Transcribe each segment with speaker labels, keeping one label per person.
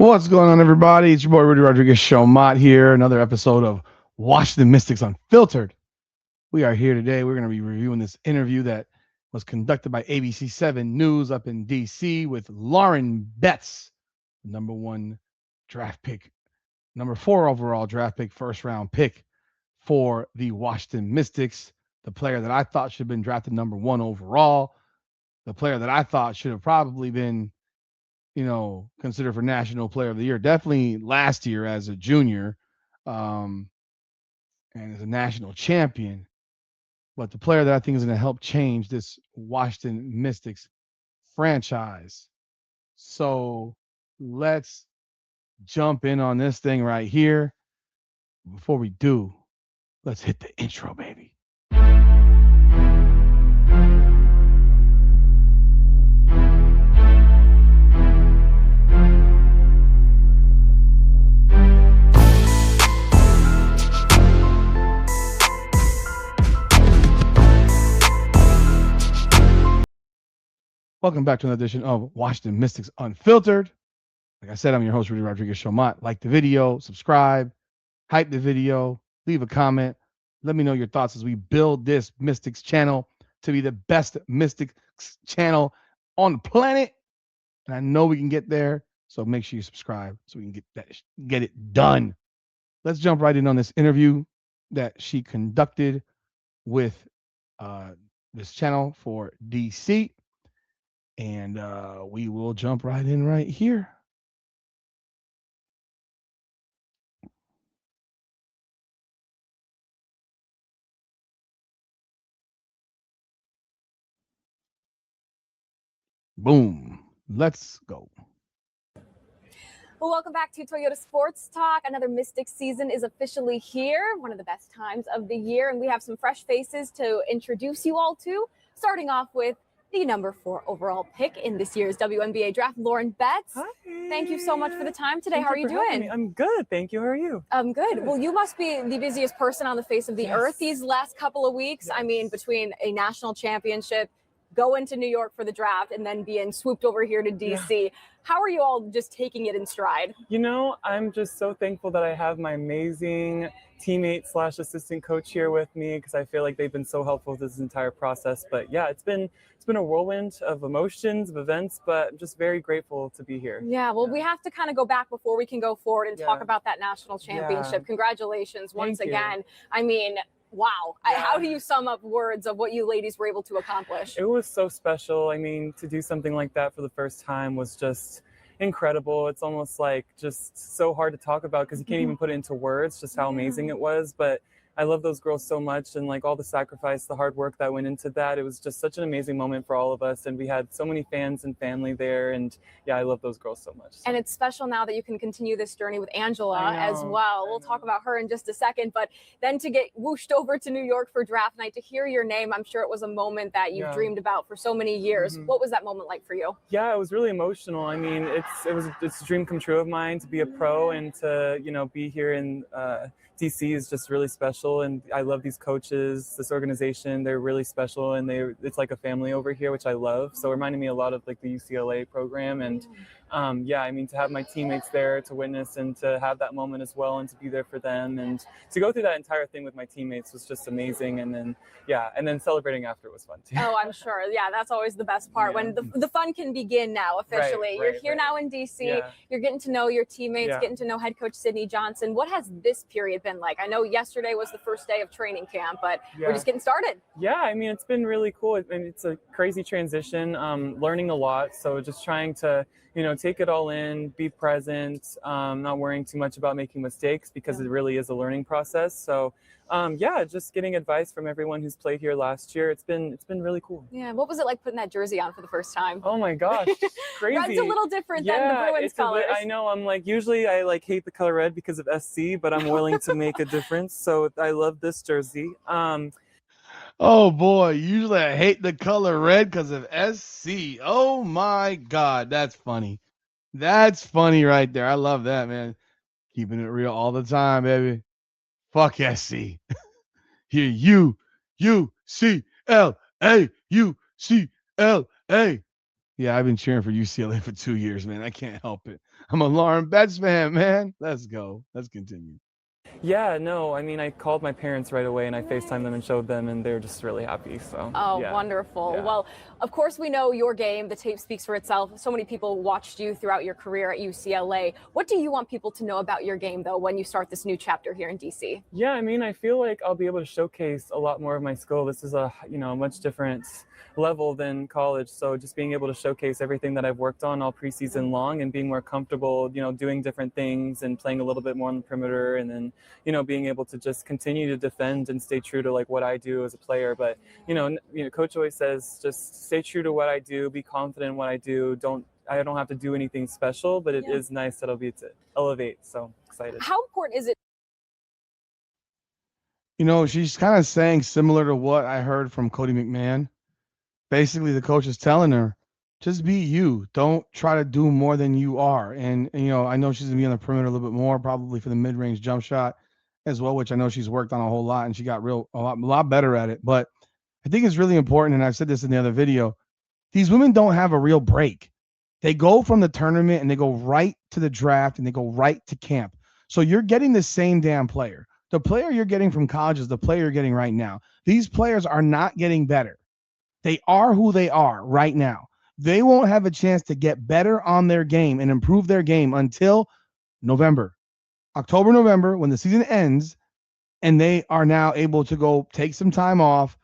Speaker 1: What's going on, everybody? It's your boy Rudy Rodriguez Showmont here. Another episode of Washington Mystics Unfiltered. We are here today. We're going to be reviewing this interview that was conducted by ABC 7 News up in DC with Lauren Betts, number one draft pick, number 4 overall draft pick, first round pick for the Washington Mystics. The player that I thought should have been drafted number 1 overall. The player that I thought should have probably been considered for National Player of the Year. Definitely last year as a junior, and as a national champion. But the player that I think is going to help change this Washington Mystics franchise. So let's jump in on this thing right here. Before we do, let's hit the intro, baby. Welcome back to another edition of Washington Mystics Unfiltered. Like I said, I'm your host, Rudy Rodriguez Showmont. Like the video, subscribe, hype the video, leave a comment. Let me know your thoughts as we build this Mystics channel to be the best Mystics channel on the planet. And I know we can get there. So make sure you subscribe so we can get it done. Let's jump right in on this interview that she conducted with this channel for DC. And we will jump right in right here. Boom. Let's go.
Speaker 2: Well, welcome back to Toyota Sports Talk. Another Mystics season is officially here, one of the best times of the year, and we have some fresh faces to introduce you all to. Starting off with the number 4 overall pick in this year's WNBA draft, Lauren Betts.
Speaker 3: Hi.
Speaker 2: Thank you so much for the time today. How are you doing?
Speaker 3: I'm good. Thank you. How are you?
Speaker 2: I'm good. Well, you must be the busiest person on the face of the earth these last couple of weeks.
Speaker 3: Yes.
Speaker 2: I mean, between a national championship, going to New York for the draft, and then being swooped over here to DC. Yeah. How are you all just taking it in stride?
Speaker 3: You know, I'm just so thankful that I have my amazing teammate / assistant coach here with me, because I feel like they've been so helpful with this entire process. But yeah, it's been a whirlwind of emotions, of events, but I'm just very grateful to be here.
Speaker 2: Yeah, well, we have to kind of go back before we can go forward and talk about that national championship. Congratulations once again. I mean, wow. How do you sum up words of what you ladies were able to accomplish?
Speaker 3: It was so special. I mean, to do something like that for the first time was just incredible. It's almost like just so hard to talk about because you can't even put it into words, just how amazing it was. But I love those girls so much, and like all the sacrifice, the hard work that went into that. It was just such an amazing moment for all of us, and we had so many fans and family there, and yeah, I love those girls so much.
Speaker 2: And it's special now that you can continue this journey with Angela as well. We'll talk about her in just a second, but then to get whooshed over to New York for draft night, to hear your name, I'm sure it was a moment that you dreamed about for so many years. What was that moment like for you?
Speaker 3: Yeah, it was really emotional. I mean, it's a dream come true of mine to be a pro and to be here in DC is just really special, and I love these coaches, this organization. They're really special, and it's like a family over here, which I love. So it reminded me a lot of like the UCLA program, and I mean, to have my teammates there to witness and to have that moment as well, and to be there for them, and to go through that entire thing with my teammates was just amazing. And then celebrating after was fun too.
Speaker 2: Oh, I'm sure. Yeah, that's always the best part, when the fun can begin now officially. You're here now in DC. You're getting to know your teammates, getting to know head coach Sydney Johnson. What has this period been like? I know yesterday was the first day of training camp, but we're just getting started.
Speaker 3: Yeah, I mean, it's been really cool. I mean, it's a crazy transition, learning a lot. So just trying to take it all in, be present, not worrying too much about making mistakes, because it really is a learning process. So just getting advice from everyone who's played here last year. It's been really cool.
Speaker 2: Yeah, what was it like putting that jersey on for the first time?
Speaker 3: Oh my gosh, crazy.
Speaker 2: Red's a little different than the Bruins colors.
Speaker 3: I know. I'm like, usually I like hate the color red because of SC, but I'm willing to make a difference. So I love this jersey.
Speaker 1: Oh boy, usually I hate the color red because of SC. Oh my God, that's funny. That's funny right there. I love that, man. Keeping it real all the time, baby. Fuck SC. Here, UCLA. Yeah, I've been cheering for UCLA for 2 years, man. I can't help it. I'm a Lauren Betts fan, man. Let's go. Let's continue.
Speaker 3: Yeah, no, I mean, I called my parents right away and I FaceTimed them and showed them, and they were just really happy. So,
Speaker 2: Oh,
Speaker 3: yeah.
Speaker 2: wonderful.
Speaker 3: Yeah.
Speaker 2: Well, of course, we know your game. The tape speaks for itself. So many people watched you throughout your career at UCLA. What do you want people to know about your game, though, when you start this new chapter here in DC?
Speaker 3: Yeah, I mean, I feel like I'll be able to showcase a lot more of my skill. This is a, much different level than college. So just being able to showcase everything that I've worked on all preseason long and being more comfortable, doing different things and playing a little bit more on the perimeter, and then, being able to just continue to defend and stay true to like what I do as a player. But, coach always says, just stay true to what I do, be confident in what I do. I don't have to do anything special, but it is nice that I'll be to elevate. So excited.
Speaker 2: How important is it?
Speaker 1: She's kind of saying similar to what I heard from Cody McMahon. Basically, the coach is telling her, just be you. Don't try to do more than you are. And I know she's going to be on the perimeter a little bit more, probably for the mid-range jump shot as well, which I know she's worked on a whole lot, and she got a lot better at it. But I think it's really important, and I've said this in the other video, these women don't have a real break. They go from the tournament and they go right to the draft and they go right to camp. So you're getting the same damn player. The player you're getting from college is the player you're getting right now. These players are not getting better. They are who they are right now. They won't have a chance to get better on their game and improve their game until October, November, when the season ends, and they are now able to go take some time off,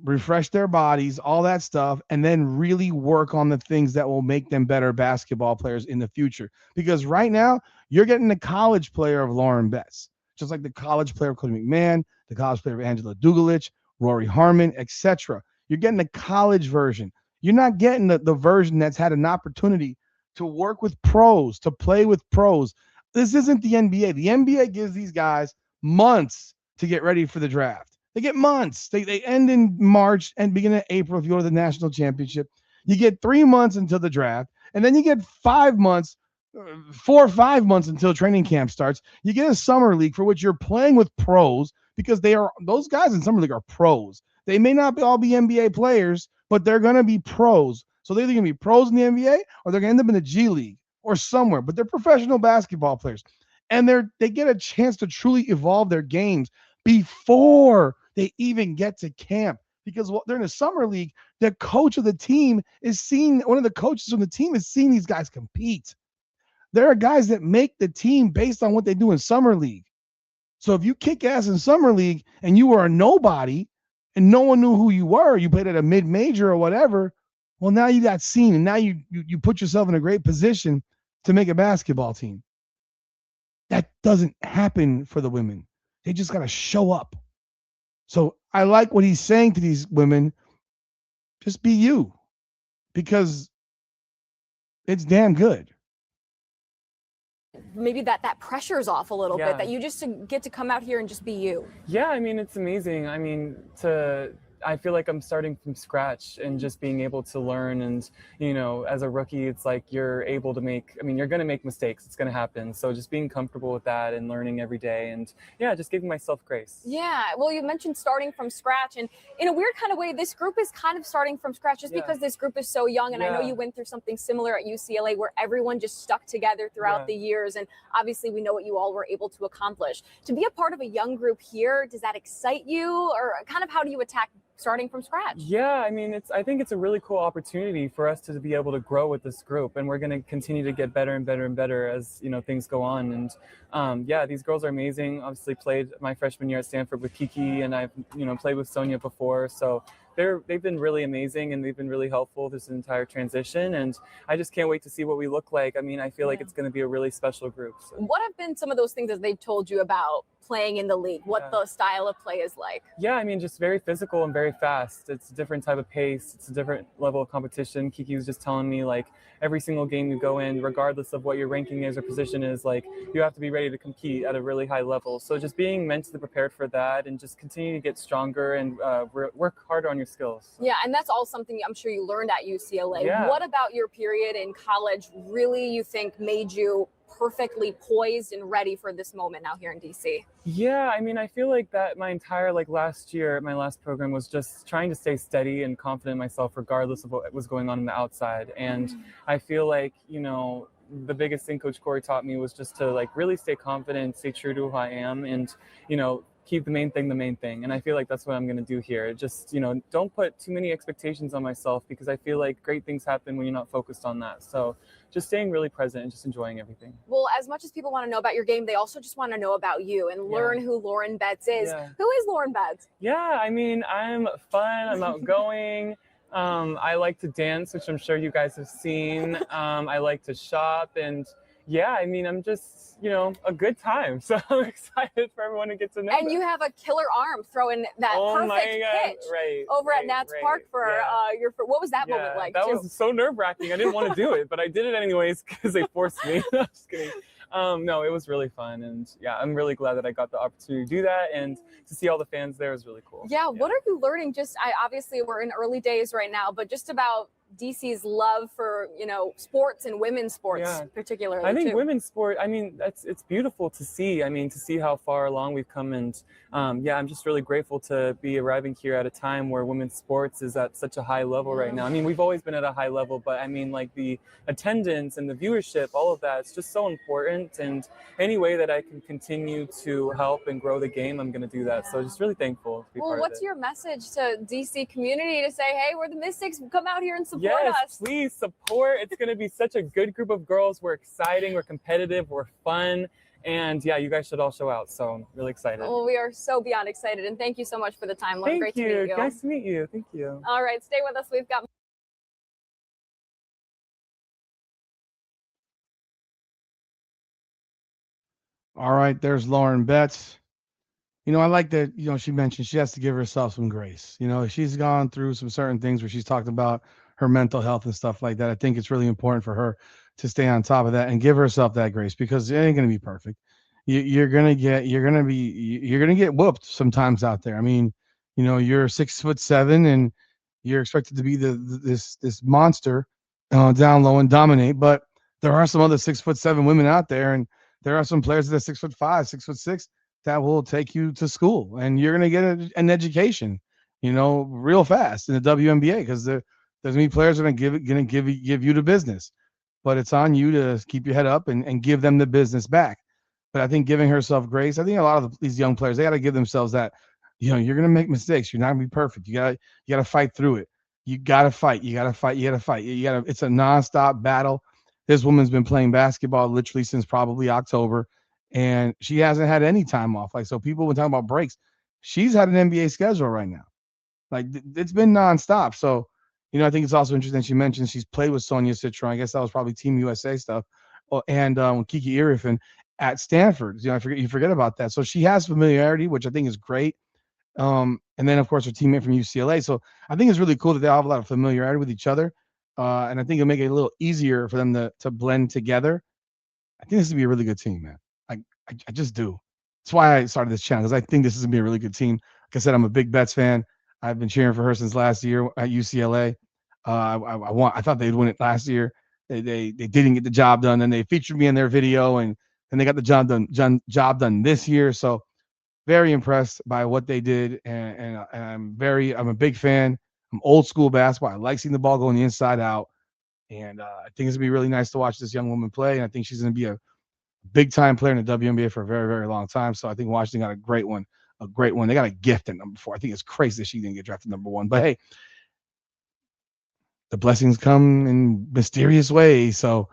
Speaker 1: refresh their bodies, all that stuff, and then really work on the things that will make them better basketball players in the future. Because right now, you're getting the college player of Lauren Betts, just like the college player of Cody McMahon, the college player of Angela Dugalich, Rory Harmon, etc. You're getting the college version. You're not getting the version that's had an opportunity to work with pros, to play with pros. This isn't the NBA. The NBA gives these guys months to get ready for the draft. They get months. They end in March and begin in April if you go to the national championship. You get 3 months until the draft, and then you get 5 months, 4 or 5 months until training camp starts. You get a summer league for which you're playing with pros, because those guys in summer league are pros. They may not all be NBA players, but they're going to be pros. So they're either going to be pros in the NBA or they're going to end up in the G League or somewhere, but they're professional basketball players. And they get a chance to truly evolve their games before they even get to camp. Because during the summer league, the coach of the team one of the coaches on the team is seeing these guys compete. There are guys that make the team based on what they do in summer league. So if you kick ass in summer league and you were a nobody and no one knew who you were, you played at a mid-major or whatever, well, now you got seen, and now you put yourself in a great position to make a basketball team. That doesn't happen for the women. They just got to show up. So I like what he's saying to these women. Just be you, because it's damn good.
Speaker 2: Maybe that pressure's off a little bit, that you just get to come out here and just be you.
Speaker 3: Yeah, I mean, it's amazing. I mean, I feel like I'm starting from scratch and just being able to learn. And, as a rookie, it's like you're able to you're going to make mistakes. It's going to happen. So just being comfortable with that and learning every day, and just giving myself grace.
Speaker 2: Yeah. Well, you mentioned starting from scratch, and in a weird kind of way, this group is kind of starting from scratch just because this group is so young. And I know you went through something similar at UCLA where everyone just stuck together throughout the years. And obviously we know what you all were able to accomplish. To be a part of a young group here, does that excite you, or kind of how do you attack starting from scratch?
Speaker 3: Yeah, I mean, I think it's a really cool opportunity for us to be able to grow with this group, and we're going to continue to get better and better and better as things go on. And these girls are amazing. Obviously played my freshman year at Stanford with Kiki, and I've played with Sonia before, so they've been really amazing, and they've been really helpful this entire transition, and I just can't wait to see what we look like. I mean, I feel like it's going to be a really special group. So.
Speaker 2: What have been some of those things that they've told you about playing in the league, what the style of play is like? Yeah, I mean, just very physical and very fast. It's a different type of pace. It's a different level of competition. Kiki was just telling me, like, every single game you go in, regardless of what your ranking is or position is, like, you have to be ready to compete at a really high level. So just being mentally prepared for that and just continue to get stronger and work harder on your skills. Yeah, and that's all something I'm sure you learned at UCLA. Yeah. What about your period in college really you think made you perfectly poised and ready for this moment now here in DC?
Speaker 3: Yeah, I mean, I feel like that my entire last year, my last program was just trying to stay steady and confident in myself, regardless of what was going on the outside. And I feel like, the biggest thing Coach Corey taught me was just to really stay confident, stay true to who I am, and keep the main thing. And I feel like that's what I'm going to do here. Just don't put too many expectations on myself, because I feel like great things happen when you're not focused on that. So just staying really present and just enjoying everything.
Speaker 2: Well, as much as people want to know about your game, they also just want to know about you and learn who Lauren Betts is.
Speaker 3: Yeah.
Speaker 2: Who is Lauren Betts?
Speaker 3: Yeah, I mean, I'm fun, I'm outgoing. I like to dance, which I'm sure you guys have seen. I like to shop, and yeah, I mean, I'm just, a good time. So I'm excited for everyone to get to know.
Speaker 2: And you have a killer arm throwing that perfect pitch over at Nats Park for your. What was that moment like?
Speaker 3: That was so nerve-wracking. I didn't want to do it, but I did it anyways because they forced me. No, just kidding. No, it was really fun, and yeah, I'm really glad that I got the opportunity to do that, and to see all the fans there was really cool.
Speaker 2: Yeah, what are you learning? Obviously we're in early days right now, but just about DC's love for sports and women's sports particularly.
Speaker 3: I think women's sport, I mean, it's beautiful to see. I mean, to see how far along we've come, and I'm just really grateful to be arriving here at a time where women's sports is at such a high level right now. I mean, we've always been at a high level, but I mean, the attendance and the viewership, all of that, it's just so important. And any way that I can continue to help and grow the game, I'm going to do that. So just really thankful to be part of it.
Speaker 2: What's your message to DC community to say, hey, we're the Mystics, come out here and support
Speaker 3: yes,
Speaker 2: us?
Speaker 3: Please support. It's going to be such a good group of girls. We're exciting, we're competitive, we're fun. And yeah, you guys should all show out. So I'm really excited.
Speaker 2: Well, we are so beyond excited. And thank you so much for the time, Lauren. Great to meet you.
Speaker 3: Nice to meet you. Thank you.
Speaker 2: All right, stay with us. We've got
Speaker 1: All right, there's Lauren Betts. I like that, she mentioned she has to give herself some grace. She's gone through some certain things where she's talked about her mental health and stuff like that. I think it's really important for her to stay on top of that and give herself that grace, because it ain't going to be perfect. You're going to get whooped sometimes out there. I mean, you're 6'7" and you're expected to be this monster down low and dominate, but there are some other 6'7" women out there, and there are some players that are 6'5", 6'6" that will take you to school, and you're going to get an education, real fast in the WNBA, because there's going to be players that are going to give you the business, but it's on you to keep your head up and give them the business back. But I think giving herself grace, I think a lot of these young players, they got to give themselves that, you're going to make mistakes. You're not going to be perfect. You got to fight through it. You got to fight. It's a nonstop battle. This woman's been playing basketball literally since probably October, and she hasn't had any time off. So people were talking about breaks. She's had an NBA schedule right now. It's been nonstop. So, I think it's also interesting. She mentioned she's played with Sonia Citron. I guess that was probably Team USA stuff. And Kiki Irifen at Stanford. You forget about that. So she has familiarity, which I think is great. And then, of course, her teammate from UCLA. So I think it's really cool that they all have a lot of familiarity with each other. And I think it'll make it a little easier for them to blend together. I think this would be a really good team, man. I just do. That's why I started this channel, because I think this is going to be a really good team. Like I said, I'm a big Betts fan. I've been cheering for her since last year at UCLA. I thought they'd win it last year. They didn't get the job done, and they featured me in their video, and they got the job done this year. So very impressed by what they did, and I'm a big fan. I'm old school basketball. I like seeing the ball going the inside out, and I think it's gonna be really nice to watch this young woman play. And I think she's gonna be a big time player in the WNBA for a very, very long time. So I think Washington got a great one. They got a gift at number 4. I think it's crazy that she didn't get drafted number 1. But hey, the blessings come in mysterious ways. So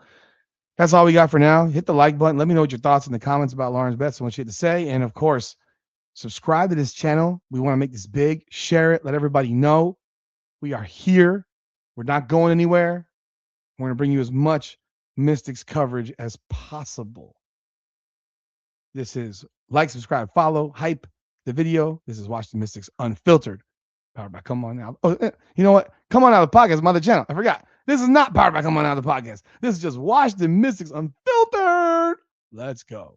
Speaker 1: that's all we got for now. Hit the like button. Let me know what your thoughts in the comments about Lauren Betts and what you had to say. And of course, subscribe to this channel. We want to make this big. Share it. Let everybody know we are here. We're not going anywhere. We're going to bring you as much Mystics coverage as possible. This is like, subscribe, follow, hype the video. This is Watch the Mystics Unfiltered. Powered by Come On Now. Oh, you know what? Come On Out of the Podcast, my other channel. I forgot. This is not powered by Come On Out of the Podcast. This is just Watch the Mystics Unfiltered. Let's go.